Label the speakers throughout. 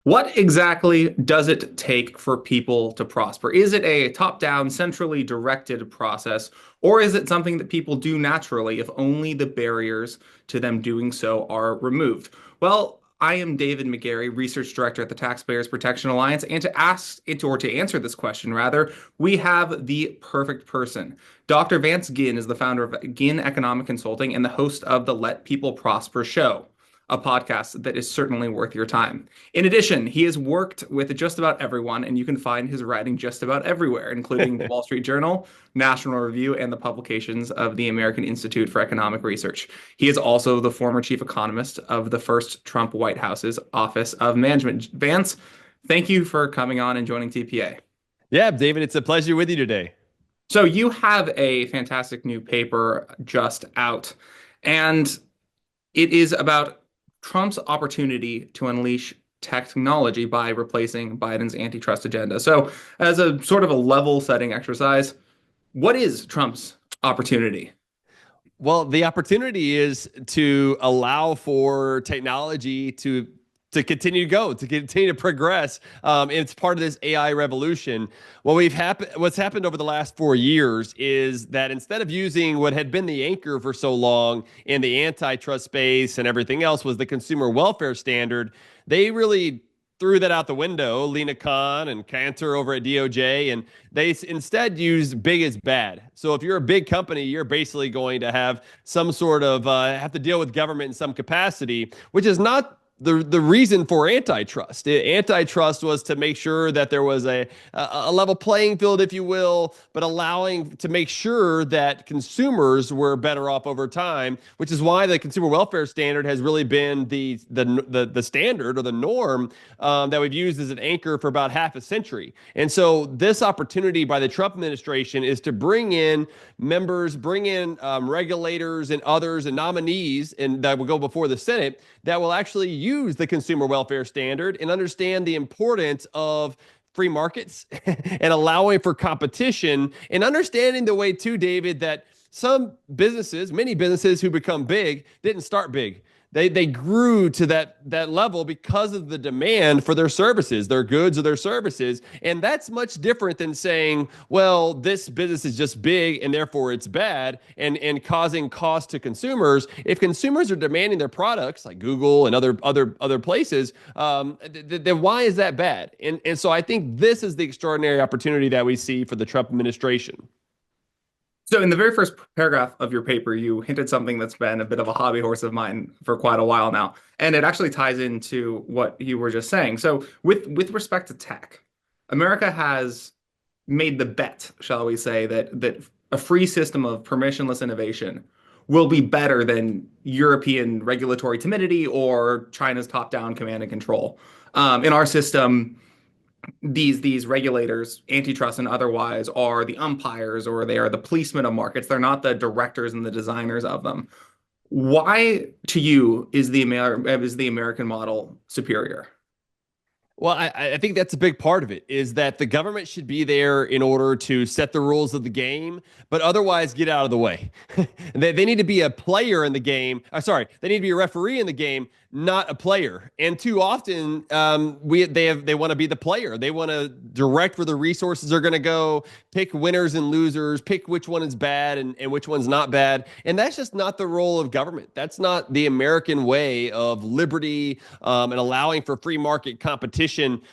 Speaker 1: What exactly does it take for people to prosper? Is it a top-down, centrally directed process, or is it something that people do naturally if only the barriers to them doing so are removed? Well, I am David McGarry, Research Director at the Taxpayers Protection Alliance, and to answer this question, rather, we have the perfect person. Dr. Vance Ginn is the founder of Ginn Economic Consulting and the host of the Let People Prosper show, a podcast that is certainly worth your time. In addition, he has worked with just about everyone, and you can find his writing just about everywhere, including the Wall Street Journal, National Review, and the publications of the American Institute for Economic Research. He is also the former chief economist of the first Trump White House's Office of Management. Vance, thank you for coming on and joining TPA.
Speaker 2: Yeah, David, it's a pleasure with you today.
Speaker 1: So you have a fantastic new paper just out, and it is about Trump's opportunity to unleash technology by replacing Biden's antitrust agenda. So, as a sort of a level setting exercise, what is Trump's opportunity?
Speaker 2: Well, the opportunity is to allow for technology to continue to go, to continue to progress. It's part of this AI revolution. What's happened over the last 4 years is that instead of using what had been the anchor for so long in the antitrust space and everything else was the consumer welfare standard, they really threw that out the window. Lena Khan and Cantor over at DOJ, and they instead use big is bad. So if you're a big company, you're basically going to have some sort of have to deal with government in some capacity, which is not the reason for antitrust. Antitrust was to make sure that there was a level playing field, if you will, but allowing to make sure that consumers were better off over time, which is why the consumer welfare standard has really been the standard or the norm that we've used as an anchor for about half a century. And so this opportunity by the Trump administration is to bring in members, bring in regulators and others and nominees, and that will go before the Senate that will actually use the consumer welfare standard and understand the importance of free markets and allowing for competition and understanding the way too, David, that some businesses, many businesses who become big didn't start big. They grew to that level because of the demand for their services, their goods or their services. And that's much different than saying, well, this business is just big and therefore it's bad and causing cost to consumers. If consumers are demanding their products like Google and other places, then why is that bad? And so I think this is the extraordinary opportunity that we see for the Trump administration.
Speaker 1: So, in the very first paragraph of your paper, you hinted something that's been a bit of a hobby horse of mine for quite a while now, and it actually ties into what you were just saying. So, with respect to tech, America has made the bet, shall we say, that a free system of permissionless innovation will be better than European regulatory timidity or China's top-down command and control. In our system, these regulators, antitrust and otherwise, are the umpires or they are the policemen of markets. They're not the directors and the designers of them. Why, to you, is the American model superior?
Speaker 2: Well, I think that's a big part of it is that the government should be there in order to set the rules of the game, but otherwise get out of the way. They need to be a player in the game. Sorry, they need to be a referee in the game, not a player. And too often, they want to be the player. They want to direct where the resources are going to go, pick winners and losers, pick which one is bad and which one's not bad. And that's just not the role of government. That's not the American way of liberty and allowing for free market competition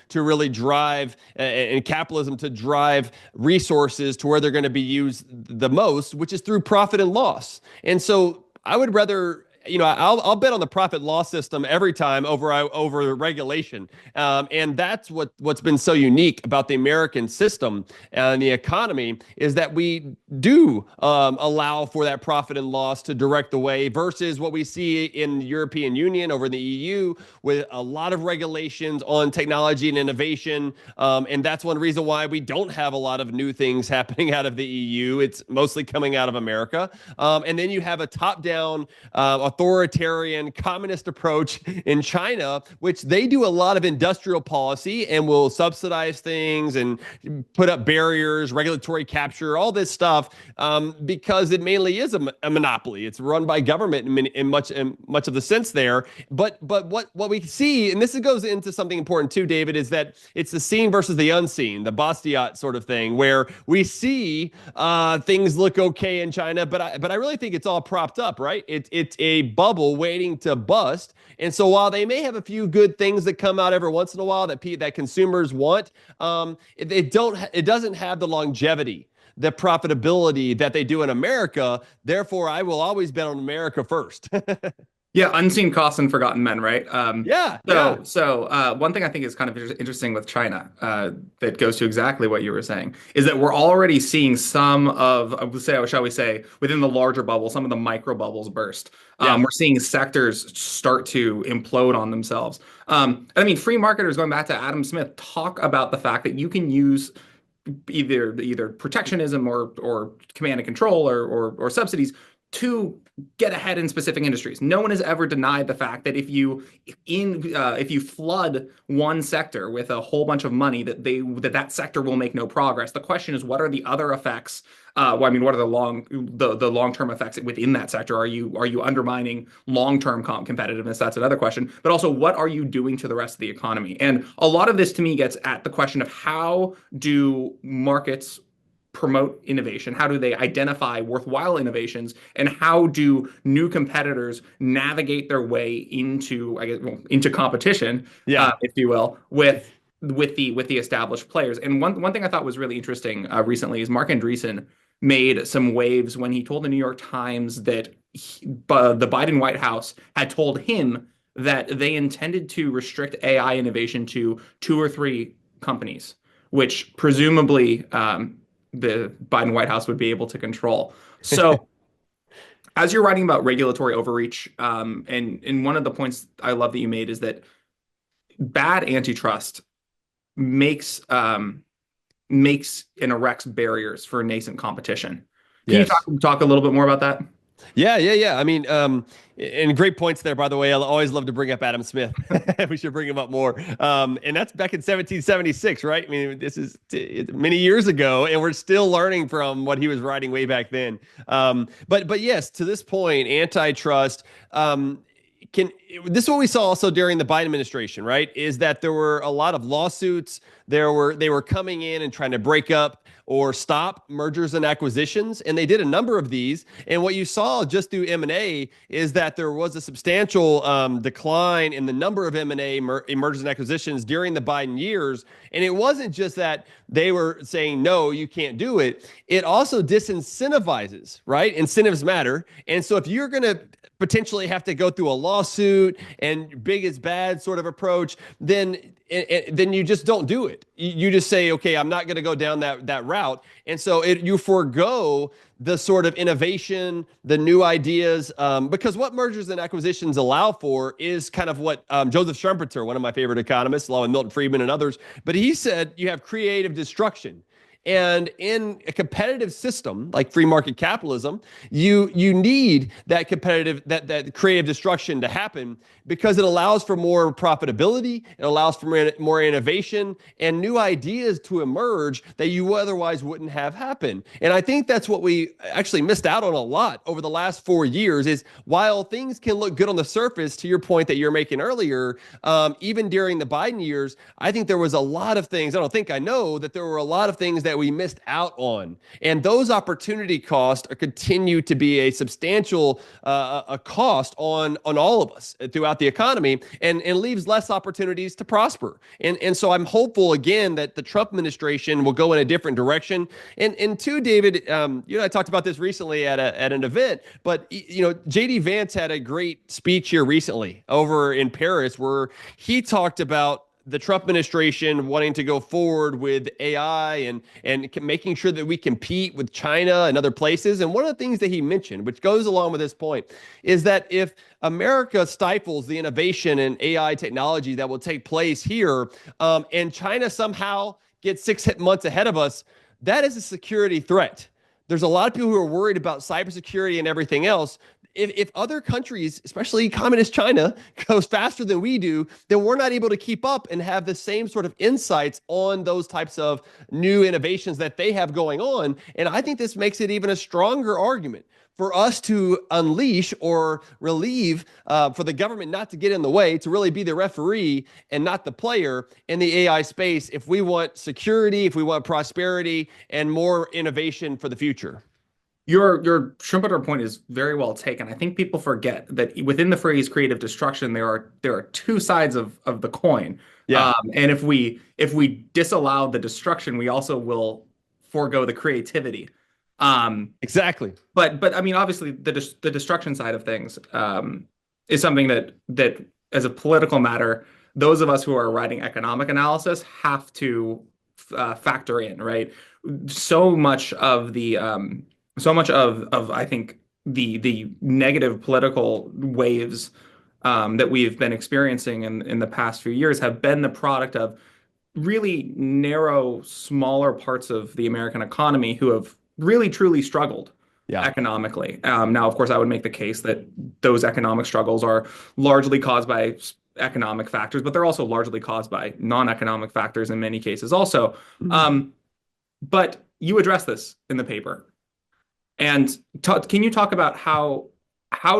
Speaker 2: to really drive and capitalism to drive resources to where they're going to be used the most, which is through profit and loss. And so I would rather I'll bet on the profit loss system every time over regulation, and that's what's been so unique about the American system and the economy is that we do allow for that profit and loss to direct the way versus what we see in the European Union over in the EU with a lot of regulations on technology and innovation, and that's one reason why we don't have a lot of new things happening out of the EU. It's mostly coming out of America, and then you have a top-down authoritarian communist approach in China, which they do a lot of industrial policy and will subsidize things and put up barriers, regulatory capture, all this stuff, because it mainly is a monopoly. It's run by government in much of the sense there. But what we see, and this goes into something important too, David, is that it's the seen versus the unseen, the Bastiat sort of thing, where we see things look okay in China, but I really think it's all propped up, right? It's a bubble waiting to bust. And so while they may have a few good things that come out every once in a while that consumers want, it doesn't have the longevity, the profitability that they do in America. Therefore, I will always bet on America first.
Speaker 1: Yeah, unseen costs and forgotten men, right?
Speaker 2: Yeah,
Speaker 1: One thing I think is kind of interesting with China, that goes to exactly what you were saying, is that we're already seeing some of, shall we say, within the larger bubble, some of the micro bubbles burst.
Speaker 2: Yeah.
Speaker 1: We're seeing sectors start to implode on themselves. I mean, free marketers, going back to Adam Smith, talk about the fact that you can use either protectionism or command and control or subsidies to get ahead in specific industries. No one has ever denied the fact that if you flood one sector with a whole bunch of money, that sector will make no progress. The question is, what are the other effects? What are the long-term effects within that sector? Are you undermining long-term competitiveness? That's another question. But also, what are you doing to the rest of the economy? And a lot of this, to me, gets at the question of how do markets promote innovation? How do they identify worthwhile innovations? And how do new competitors navigate their way into, into competition, if you will, with the established players? And one thing I thought was really interesting recently is Mark Andreessen made some waves when he told the New York Times that the Biden White House had told him that they intended to restrict AI innovation to 2 or 3 companies, which presumably the Biden White House would be able to control. So as you're writing about regulatory overreach, and one of the points I love that you made is that bad antitrust makes and erects barriers for nascent competition. Can
Speaker 2: Yes.
Speaker 1: you talk a little bit more about that?
Speaker 2: Yeah. I mean, and great points there, by the way. I always love to bring up Adam Smith. We should bring him up more. And that's back in 1776, right? I mean, this is many years ago, and we're still learning from what he was writing way back then. But yes, to this point, antitrust, this is what we saw also during the Biden administration, right? Is that there were a lot of lawsuits. They were coming in and trying to break up or stop mergers and acquisitions, and they did a number of these. And what you saw just through M&A is that there was a substantial decline in the number of M&A mergers and acquisitions during the Biden years. And it wasn't just that they were saying, no, you can't do it. It also disincentivizes, right? Incentives matter. And so if you're going to potentially have to go through a lawsuit and big is bad sort of approach, then you just don't do it. You just say, okay, I'm not going to go down that route. And so you forego the sort of innovation, the new ideas, because what mergers and acquisitions allow for is kind of what Joseph Schumpeter, one of my favorite economists, along with Milton Friedman and others, but he said you have creative destruction. And in a competitive system like free market capitalism, you need that that creative destruction to happen, because it allows for more profitability, it allows for more innovation and new ideas to emerge that you otherwise wouldn't have happen. And I think that's what we actually missed out on a lot over the last 4 years, is while things can look good on the surface, to your point that you're making earlier, even during the Biden years, I think there was a lot of things, I know that there were a lot of things that we missed out on. And those opportunity costs continue to be a substantial a cost on all of us throughout the economy, and leaves less opportunities to prosper. And so I'm hopeful again that the Trump administration will go in a different direction. And two, David, I talked about this recently at an event, but JD Vance had a great speech here recently over in Paris where he talked about the Trump administration wanting to go forward with AI and making sure that we compete with China and other places. And one of the things that he mentioned, which goes along with this point, is that if America stifles the innovation in AI technology that will take place here, and China somehow gets 6 months ahead of us, that is a security threat. There's a lot of people who are worried about cybersecurity and everything else. if other countries, especially communist China, goes faster than we do, then we're not able to keep up and have the same sort of insights on those types of new innovations that they have going on. And I think this makes it even a stronger argument for us to unleash or relieve, for the government not to get in the way, to really be the referee and not the player in the AI space if we want security, if we want prosperity, and more innovation for the future.
Speaker 1: Your Schumpeter point is very well taken. I think people forget that within the phrase creative destruction, there are two sides of the coin.
Speaker 2: Yeah,
Speaker 1: And if we disallow the destruction, we also will forego the creativity.
Speaker 2: exactly.
Speaker 1: But I mean, obviously, the destruction side of things is something that as a political matter, those of us who are writing economic analysis have to factor in, right? So much of the I think the negative political waves that we've been experiencing in the past few years have been the product of really narrow, smaller parts of the American economy who have really truly struggled
Speaker 2: Yeah.
Speaker 1: economically. Now, of course, I would make the case that those economic struggles are largely caused by economic factors, but they're also largely caused by non-economic factors in many cases also. But you address this in the paper. And can you talk about how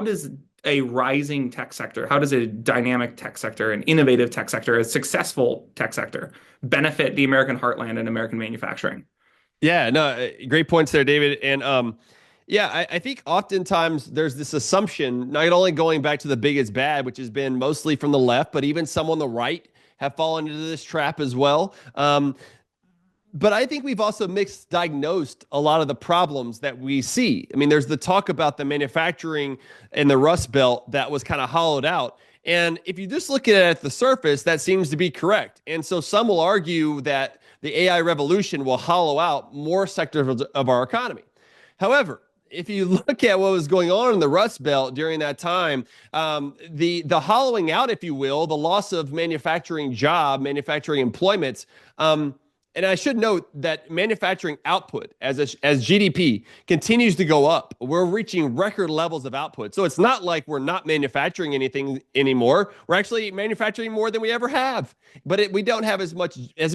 Speaker 1: does a rising tech sector, how does a dynamic tech sector, an innovative tech sector, a successful tech sector benefit the American heartland and American manufacturing?
Speaker 2: Yeah, no, great points there, David. And yeah, I think oftentimes there's this assumption, not only going back to the big is bad, which has been mostly from the left, but even some on the right have fallen into this trap as well. But I think we've also misdiagnosed a lot of the problems that we see. I mean, there's the talk about the manufacturing in the Rust Belt that was kind of hollowed out. And if you just look at it at the surface, that seems to be correct. And so some will argue that the AI revolution will hollow out more sectors of our economy. However, if you look at what was going on in the Rust Belt during that time, the hollowing out, if you will, the loss of manufacturing employments, and I should note that manufacturing output as GDP continues to go up. We're reaching record levels of output. So it's not like we're not manufacturing anything anymore. We're actually manufacturing more than we ever have. But we don't have as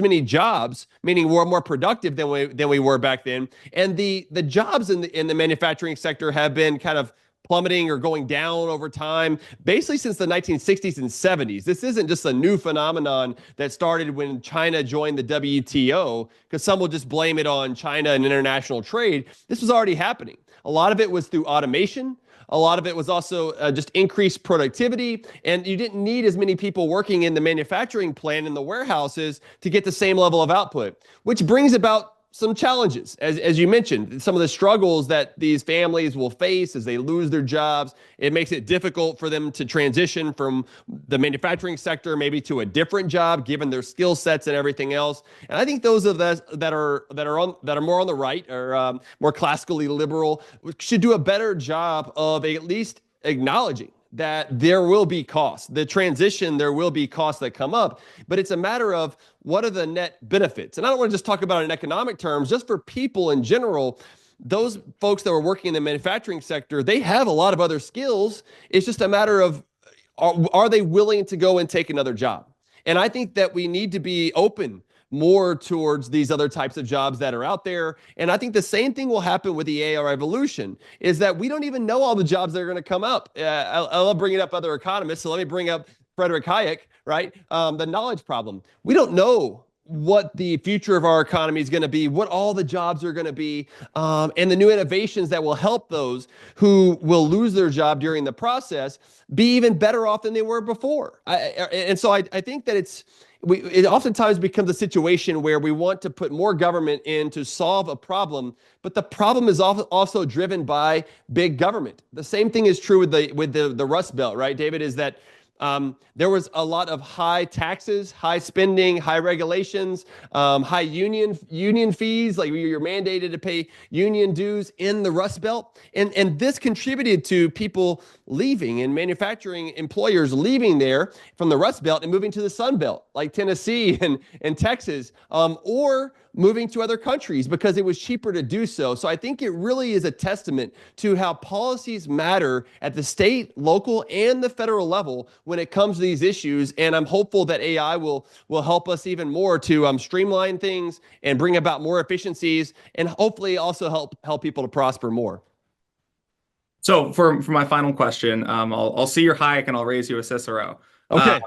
Speaker 2: many jobs, meaning we're more productive than we were back then. And the jobs in the manufacturing sector have been kind of plummeting or going down over time, basically since the 1960s and 70s. This isn't just a new phenomenon that started when China joined the WTO, because some will just blame it on China and international trade. This was already happening. A lot of it was through automation. A lot of it was also just increased productivity, and you didn't need as many people working in the manufacturing plant in the warehouses to get the same level of output, which brings about some challenges, as you mentioned, some of the struggles that these families will face as they lose their jobs. It makes it difficult for them to transition from the manufacturing sector maybe to a different job, given their skill sets and everything else. And I think those of us that are more on the right or more classically liberal should do a better job of at least acknowledging that there will be costs. The transition, there will be costs that come up, but it's a matter of what are the net benefits. And I don't want to just talk about it in economic terms, just for people in general. Those folks that were working in the manufacturing sector, they have a lot of other skills. It's just a matter of are they willing to go and take another job? And I think that we need to be open more towards these other types of jobs that are out there. And I think the same thing will happen with the AI revolution, is that we don't even know all the jobs that are going to come up. I love bringing up other economists. So let me bring up Frederick Hayek, right? The knowledge problem. We don't know what the future of our economy is going to be, what all the jobs are going to be, and the new innovations that will help those who will lose their job during the process be even better off than they were before. And so I think that it oftentimes becomes a situation where we want to put more government in to solve a problem, but the problem is also driven by big government. The same thing is true with the Rust Belt, right, David, is that there was a lot of high taxes, high spending, high regulations, high union fees, like you're mandated to pay union dues in the Rust Belt. And this contributed to people leaving and manufacturing employers leaving there from the Rust Belt and moving to the Sun Belt, like Tennessee and Texas, or moving to other countries because it was cheaper to do so. So I think it really is a testament to how policies matter at the state, local, and the federal level when it comes to these issues. And I'm hopeful that AI will help us even more to streamline things and bring about more efficiencies, and hopefully also help people to prosper more.
Speaker 1: So for my final question, I'll see your Hayek and I'll raise you a Cicero. Uh,
Speaker 2: Okay.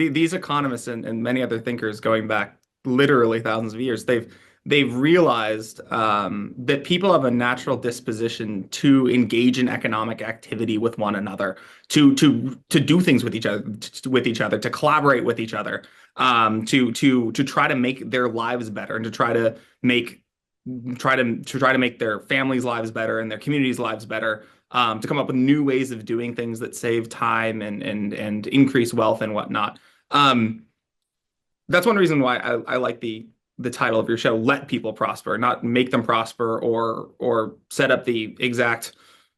Speaker 1: these economists and many other thinkers going back literally thousands of years, they've realized that people have a natural disposition to engage in economic activity with one another, to do things with each other, to collaborate with each other, to try to make their lives better and to try to make their families' lives better and their communities' lives better. To come up with new ways of doing things that save time and increase wealth and whatnot. Um, that's one reason why I like the title of your show, Let People Prosper, not make them prosper or set up the exact,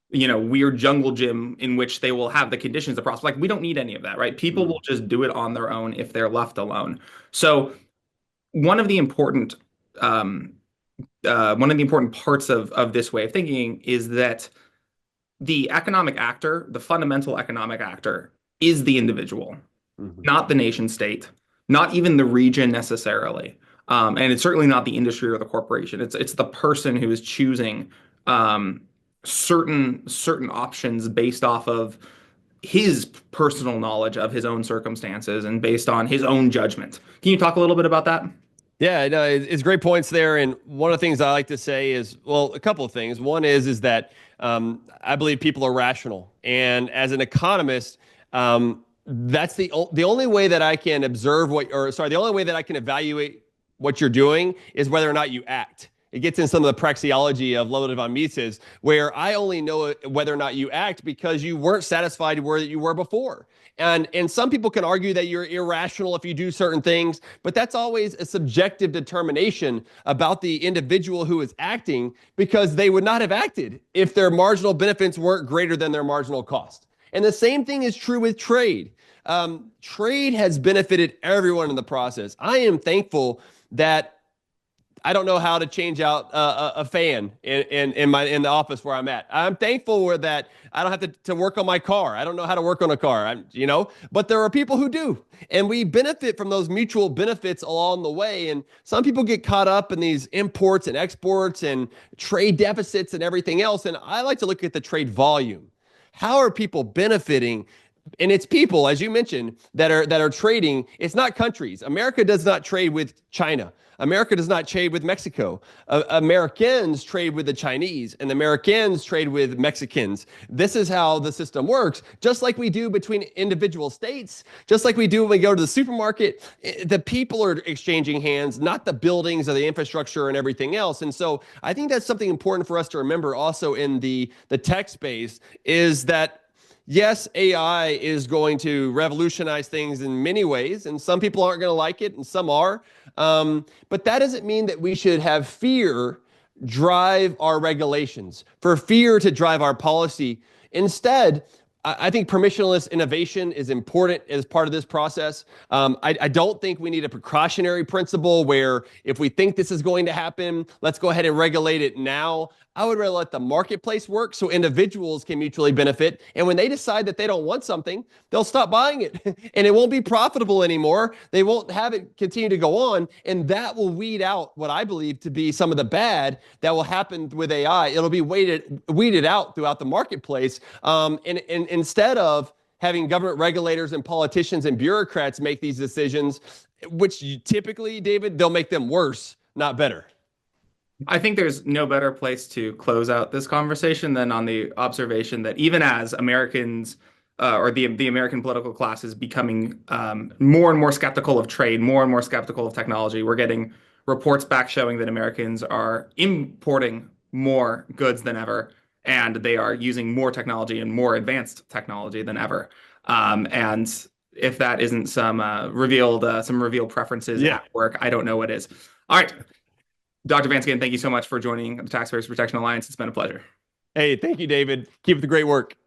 Speaker 1: weird jungle gym in which they will have the conditions to prosper. Like we don't need any of that, right? People will just do it on their own if they're left alone. So one of the important um, one of the important parts of this way of thinking is that the economic actor, the fundamental economic actor, is the individual,
Speaker 2: Mhm.
Speaker 1: not the nation state, not even the region necessarily. And it's certainly not the industry or the corporation. It's the person who is choosing um, certain options based off of his personal knowledge of his own circumstances and based on his own judgment. Can you talk a little bit about that?
Speaker 2: Yeah, no, it's great points there. And one of the things I like to say is, well, a couple of things. One is that I believe people are rational, and as an economist, that's the only way that I can observe the only way that I can evaluate what you're doing is whether or not you act. It gets in some of the praxeology of Ludwig von Mises, where I only know whether or not you act because you weren't satisfied where you were before. And some people can argue that you're irrational if you do certain things, but that's always a subjective determination about the individual who is acting, because they would not have acted if their marginal benefits weren't greater than their marginal cost. And the same thing is true with trade. Trade has benefited everyone in the process. I am thankful that I don't know how to change out a fan in the office where I'm at. I'm thankful that I don't have to work on my car. I don't know how to work on a car, but there are people who do. And we benefit from those mutual benefits along the way. And some people get caught up in these imports and exports and trade deficits and everything else. And I like to look at the trade volume. How are people benefiting? And it's people, as you mentioned, that are trading. It's not countries. America does not trade with China. America does not trade with Mexico. Americans trade with the Chinese, and the Americans trade with Mexicans. This is how the system works, just like we do between individual states, just like we do when we go to the supermarket. The people are exchanging hands, not the buildings or the infrastructure and everything else. And so I think that's something important for us to remember also in the tech space, is that yes, AI is going to revolutionize things in many ways, and some people aren't going to like it, and some are. But that doesn't mean that we should have fear drive our regulations, for fear to drive our policy. Instead, I think permissionless innovation is important as part of this process. I don't think we need a precautionary principle where if we think this is going to happen, let's go ahead and regulate it now. I would rather let the marketplace work so individuals can mutually benefit. And when they decide that they don't want something, they'll stop buying it and it won't be profitable anymore. They won't have it continue to go on. And that will weed out what I believe to be some of the bad that will happen with AI. It'll be weeded out throughout the marketplace. And instead of having government regulators and politicians and bureaucrats make these decisions, which typically, David, they'll make them worse, not better.
Speaker 1: I think there's no better place to close out this conversation than on the observation that even as Americans or the American political class is becoming more and more skeptical of trade, more and more skeptical of technology, we're getting reports back showing that Americans are importing more goods than ever, and they are using more technology and more advanced technology than ever. And if that isn't some revealed preferences
Speaker 2: Yeah.
Speaker 1: at work, I don't know what is. All right. Dr. Vance Ginn, thank you so much for joining the Taxpayers Protection Alliance. It's been a pleasure.
Speaker 2: Hey, thank you, David. Keep up the great work.